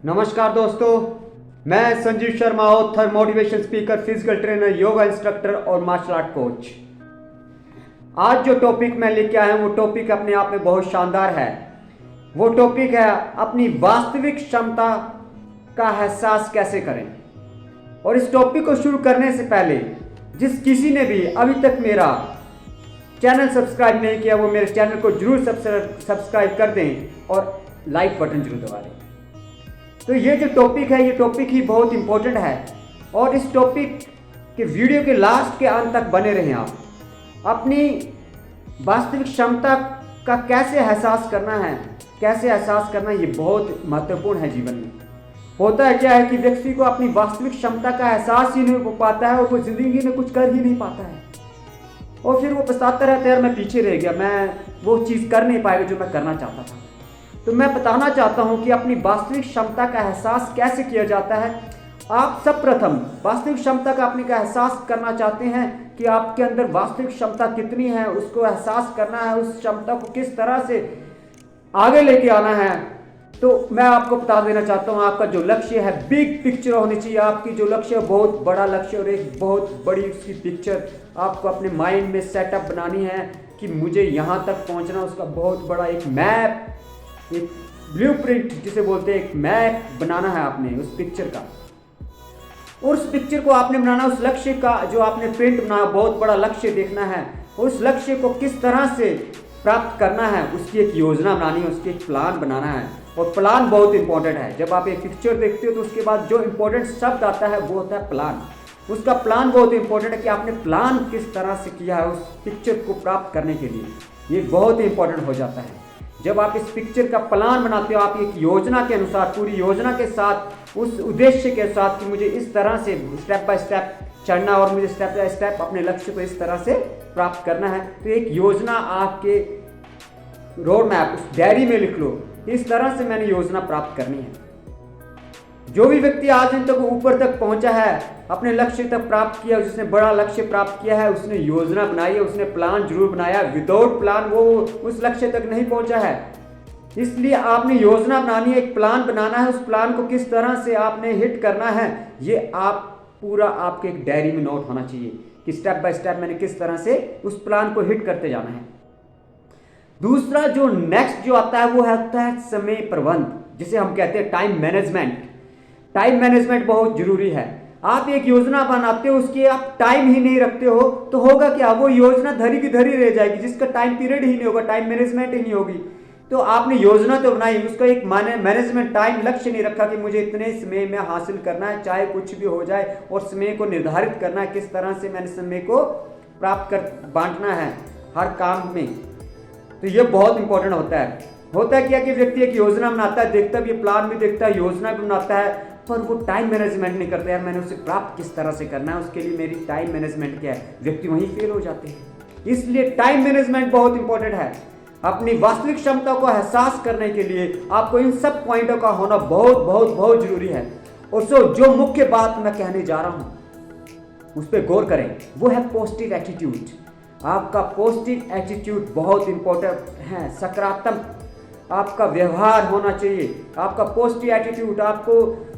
नमस्कार दोस्तों, मैं Sanjeev Sharma, author, motivation speaker, physical trainer, yoga instructor और मार्शल आर्ट कोच। आज जो टॉपिक मैं लेके आया हूँ वो टॉपिक अपने आप में बहुत शानदार है। वो टॉपिक है अपनी वास्तविक क्षमता का एहसास कैसे करें। और इस टॉपिक को शुरू करने से पहले जिस किसी ने भी अभी तक मेरा चैनल सब्सक्राइब नहीं किया वो मेरे चैनल को जरूर सब्सक्राइब कर दें और लाइक बटन जरूर दबा दें। तो ये जो टॉपिक है ये टॉपिक ही बहुत इंपॉर्टेंट है और इस टॉपिक के वीडियो के लास्ट के अंत तक बने रहें। आप अपनी वास्तविक क्षमता का कैसे एहसास करना है, ये बहुत महत्वपूर्ण है। जीवन में होता है क्या है कि व्यक्ति को अपनी वास्तविक क्षमता का एहसास ही नहीं हो पाता है और वो जिंदगी में कुछ कर ही नहीं पाता है और फिर वो पछताता रहता है, यार मैं पीछे रह गया, मैं वो चीज़ कर नहीं पाएगा जो मैं करना चाहता था। तो मैं बताना चाहता हूं कि अपनी वास्तविक क्षमता का एहसास कैसे किया जाता है। आप सब प्रथम वास्तविक क्षमता का अपने का एहसास करना चाहते हैं कि आपके अंदर वास्तविक क्षमता कितनी है, उसको एहसास करना है, उस क्षमता को किस तरह से आगे लेके आना है। तो मैं आपको बता देना चाहता हूं, आपका जो लक्ष्य है बिग पिक्चर होनी चाहिए। आपकी जो लक्ष्य है बहुत बड़ा लक्ष्य और एक बहुत बड़ी उसकी पिक्चर आपको अपने माइंड में सेटअप बनानी है कि मुझे यहाँ तक पहुँचना। उसका बहुत बड़ा एक मैप, एक ब्लूप्रिंट जिसे बोलते हैं, एक मैप बनाना है आपने उस पिक्चर का। और उस पिक्चर को आपने बनाना, उस लक्ष्य का जो आपने प्रिंट बनाया, बहुत बड़ा लक्ष्य देखना है और उस लक्ष्य को किस तरह से प्राप्त करना है उसकी एक योजना बनानी है, उसकी एक प्लान बनाना है। और प्लान बहुत इंपॉर्टेंट है। जब आप एक पिक्चर देखते हो तो उसके बाद जो इंपॉर्टेंट शब्द आता है वो होता है प्लान। उसका प्लान बहुत इंपॉर्टेंट है कि आपने प्लान किस तरह से किया है उस पिक्चर को प्राप्त करने के लिए। ये बहुत इंपॉर्टेंट हो जाता है। जब आप इस पिक्चर का प्लान बनाते हो, आप एक योजना के अनुसार, पूरी योजना के साथ, उस उद्देश्य के साथ कि मुझे इस तरह से स्टेप बाय स्टेप चढ़ना और मुझे स्टेप बाय स्टेप अपने लक्ष्य को इस तरह से प्राप्त करना है। तो एक योजना आपके रोड मैप उस डायरी में लिख लो, इस तरह से मैंने योजना प्राप्त करनी है। जो भी व्यक्ति आज दिन तक ऊपर तक पहुंचा है, अपने लक्ष्य तक प्राप्त किया, जिसने बड़ा लक्ष्य प्राप्त किया है, उसने योजना बनाई है, उसने प्लान जरूर बनाया। विदाउट प्लान वो उस लक्ष्य तक नहीं पहुंचा है। इसलिए आपने योजना बनानी है, एक प्लान बनाना है। उस प्लान को किस तरह से आपने हिट करना है ये आप पूरा आपके एक डायरी में नोट होना चाहिए कि स्टेप बाय स्टेप मैंने किस तरह से उस प्लान को हिट करते जाना है। दूसरा जो नेक्स्ट जो आता है वो होता है समय प्रबंध, जिसे हम कहते हैं टाइम मैनेजमेंट। टाइम मैनेजमेंट बहुत जरूरी है। आप एक योजना बनाते हो, उसके आप टाइम ही नहीं रखते हो तो होगा क्या, वो योजना धरी की धरी रह जाएगी, जिसका टाइम पीरियड ही नहीं होगा, टाइम मैनेजमेंट ही नहीं होगी। तो आपने योजना तो बनाई, उसका एक मैनेजमेंट टाइम लक्ष्य नहीं रखा कि मुझे इतने समय में हासिल करना है, चाहे कुछ भी हो जाए, और समय को निर्धारित करना है किस तरह से मैंने समय को प्राप्त कर बांटना है हर काम में। तो ये बहुत इंपॉर्टेंट होता है। होता है क्या कि व्यक्ति एक योजना बनाता है, देखता भी प्लान भी देखता है, योजना भी बनाता है, पर वो टाइम मैनेजमेंट नहीं करता। यार मैंने उसे प्राप्त किस तरह से करना है, उसके लिए मेरी टाइम मैनेजमेंट क्या है, व्यक्ति वहीं फेल हो जाते हैं। इसलिए टाइम मैनेजमेंट बहुत इंपॉर्टेंट है। अपनी वास्तविक क्षमता को एहसास करने के लिए आपको इन सब पॉइंटों का होना बहुत बहुत बहुत जरूरी है। और जो मुख्य बात मैं कहने जा रहा हूं उस पर गौर करें, वो है पॉजिटिव एटीट्यूड। आपका पॉजिटिव एटीट्यूड बहुत इंपॉर्टेंट है। सकारात्मक आपका व्यवहार होना चाहिए, आपका पॉजिटिव एटीट्यूड। आपको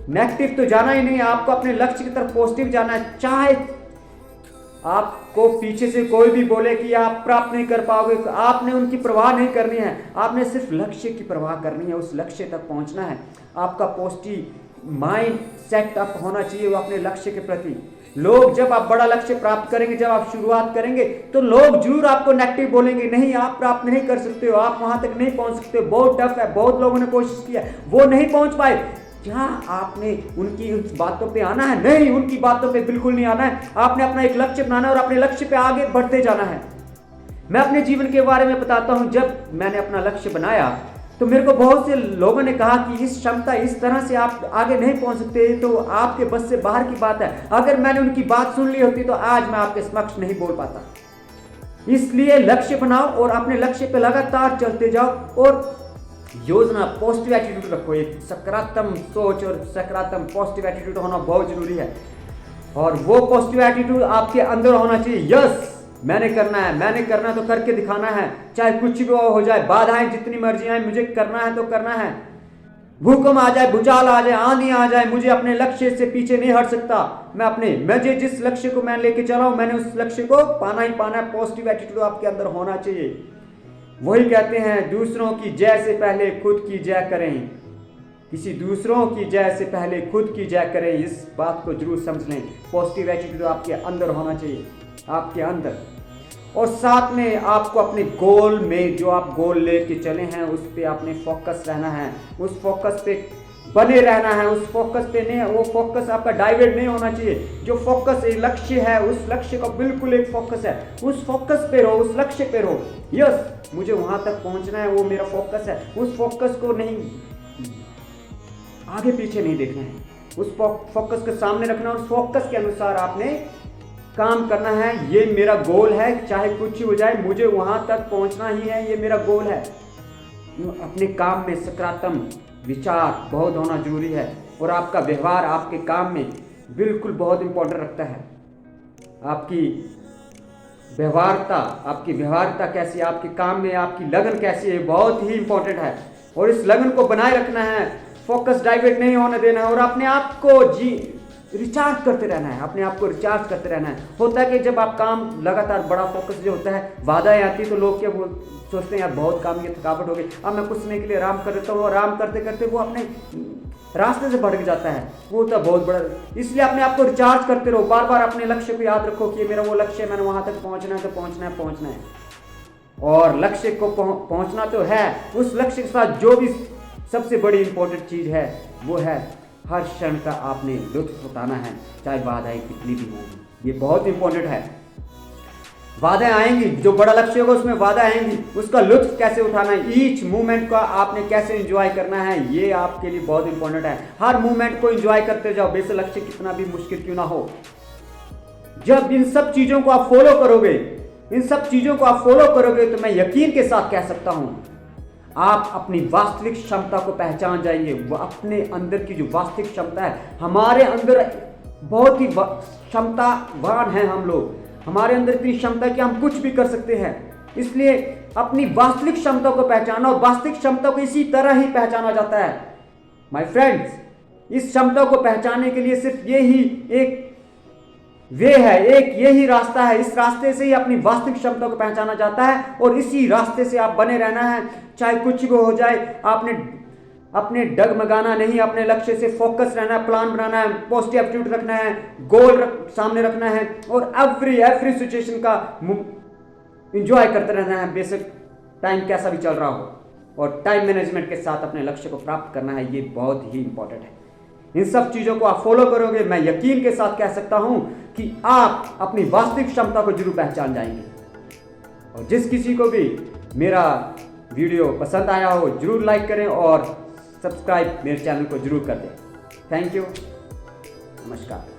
नेगेटिव तो जाना ही नहीं, आपको अपने लक्ष्य की तरफ पॉजिटिव जाना है। चाहे आपको पीछे से कोई भी बोले कि आप प्राप्त नहीं कर पाओगे, आपने उनकी परवाह नहीं करनी है, आपने सिर्फ लक्ष्य की परवाह करनी है, उस लक्ष्य तक पहुंचना है। आपका पॉजिटिव माइंड सेटअप होना चाहिए वो अपने लक्ष्य के प्रति। लोग जब आप बड़ा लक्ष्य प्राप्त करेंगे, जब आप शुरुआत करेंगे तो लोग जरूर आपको नेगेटिव बोलेंगे, नहीं आप प्राप्त नहीं कर सकते हो, आप वहां तक नहीं पहुंच सकते, बहुत टफ है, बहुत लोगों ने कोशिश किया वो नहीं पहुंच पाए। क्या आपने उनकी बातों पे आना है? नहीं, उनकी बातों पे बिल्कुल नहीं आना है। आपने अपना एक लक्ष्य बनाना है और अपने लक्ष्य पे आगे बढ़ते जाना है। मैं अपने जीवन के बारे में बताता हूं। जब मैंने अपना लक्ष्य बनाया तो मेरे को बहुत से लोगों ने कहा कि इस क्षमता इस तरह से आप आगे नहीं पहुंच सकते, तो आपके बस से बाहर की बात है। अगर मैंने उनकी बात सुन ली होती तो आज मैं आपके समक्ष नहीं बोल पाता। इसलिए लक्ष्य बनाओ और अपने लक्ष्य पे लगातार चलते जाओ और योजना, पॉजिटिव एटीट्यूड रखो। एक सकारात्मक सोच और सकारात्मक पॉजिटिव एटीट्यूड होना बहुत जरूरी है। और वो पॉजिटिव एटीट्यूड आपके अंदर होना चाहिए। यस, मैंने करना है, मैंने करना है तो करके दिखाना है, चाहे कुछ भी हो जाए, बाधाएं जितनी मर्जी आए, मुझे करना है तो करना है। भूकंप आ जाए, भूचाल आ जाए, आंधी आ जाए, मुझे अपने लक्ष्य से पीछे नहीं हट सकता। मुझे जिस लक्ष्य को मैं लेके चला हूं, मैंने उस लक्ष्य को पाना ही पाना है। पॉजिटिव एटीट्यूड आपके अंदर होना चाहिए। वही कहते हैं, दूसरों की जय से पहले खुद की जय करें। किसी दूसरों की जय से पहले खुद की जय करें। इस बात को जरूर समझ लें। पॉजिटिव एटीट्यूड आपके अंदर होना चाहिए, आपके अंदर। और साथ में आपको अपने गोल में, जो आप गोल लेके चले हैं, उस पे आपने फोकस रहना है, उस फोकस पे बने रहना है। उस फोकस पे नहीं, वो फोकस आपका डाइवर्ट नहीं होना चाहिए। जो फोकस एक लक्ष्य है, उस लक्ष्य का बिल्कुल एक फोकस है, उस फोकस पे रहो, उस लक्ष्य पे रहो। यस, मुझे वहां तक पहुंचना है, वो मेरा फोकस है। उस फोकस को नहीं, आगे पीछे नहीं देखना है, उस फोकस के सामने रखना। उस फोकस के अनुसार आपने काम करना है। ये मेरा गोल है, चाहे कुछ ही हो जाए, मुझे वहां तक पहुंचना ही है, ये मेरा गोल है। अपने काम में सकारात्मक विचार बहुत होना जरूरी है। और आपका व्यवहार आपके काम में बिल्कुल बहुत इंपॉर्टेंट रखता है। आपकी व्यवहारता कैसी, आपके काम में आपकी लगन कैसी है, बहुत ही इंपॉर्टेंट है। और इस लगन को बनाए रखना है, फोकस डाइवर्ट नहीं होने देना है। और अपने आप को रिचार्ज करते रहना है, अपने आप को रिचार्ज करते रहना है। होता है कि जब आप काम लगातार, बड़ा फोकस जो होता है, बाधाएं आती है, तो लोग क्या सोचते हैं, यार बहुत काम की थकावट हो गई, अब मैं कुछ समय के लिए आराम कर लेता हूँ। आराम करते करते वो अपने रास्ते से भटक जाता है। वो होता है बहुत बड़ा। इसलिए अपने आप को रिचार्ज करते रहो, बार बार अपने लक्ष्य को याद रखो कि ये मेरा वो लक्ष्य है, मैंने वहां तक पहुंचना है, तो पहुंचना है। और लक्ष्य को पहुंचना तो है, उस लक्ष्य के साथ जो भी सबसे बड़ी इंपॉर्टेंट चीज है, वो है हर क्षण का आपने लुत्फ उठाना है, चाहे बाधाएं कितनी भी होंगी। ये बहुत इंपॉर्टेंट है। बाधाएं आएंगी, जो बड़ा लक्ष्य होगा उसमें बाधा आएंगी, उसका लुत्फ कैसे उठाना है, ईच मूवमेंट का आपने कैसे एंजॉय करना है, ये आपके लिए बहुत इंपॉर्टेंट है। हर मूवमेंट को एंजॉय करते जाओ, बेशक लक्ष्य कितना भी मुश्किल क्यों ना हो। जब इन सब चीजों को आप फॉलो करोगे, तो मैं यकीन के साथ कह सकता हूं, आप अपनी वास्तविक क्षमता को पहचान जाएंगे। अपने अंदर की जो वास्तविक क्षमता है, हमारे अंदर बहुत ही क्षमतावान हैं हम लोग। हमारे अंदर इतनी क्षमता कि हम कुछ भी कर सकते हैं। इसलिए अपनी वास्तविक क्षमता को पहचाना, और वास्तविक क्षमता को इसी तरह ही पहचाना जाता है माय फ्रेंड्स। इस क्षमता को पहचानने के लिए सिर्फ यही एक वे है, एक यही रास्ता है। इस रास्ते से ही अपनी वास्तविक क्षमता को पहचाना जाता है, और इसी रास्ते से आप बने रहना है, चाहे कुछ भी हो जाए। आपने अपने डगमगाना नहीं, अपने लक्ष्य से फोकस रहना है, प्लान बनाना है, पॉजिटिव एटीट्यूड रखना है, गोल सामने रखना है, और एवरी सिचुएशन का एंजॉय करते रहना है, बेशक टाइम कैसा भी चल रहा हो। और टाइम मैनेजमेंट के साथ अपने लक्ष्य को प्राप्त करना है, ये बहुत ही इंपॉर्टेंट है। इन सब चीजों को आप फॉलो करोगे, मैं यकीन के साथ कह सकता हूं कि आप अपनी वास्तविक क्षमता को जरूर पहचान जाएंगे। और जिस किसी को भी मेरा वीडियो पसंद आया हो, जरूर लाइक करें और सब्सक्राइब मेरे चैनल को जरूर कर दें। थैंक यू, नमस्कार।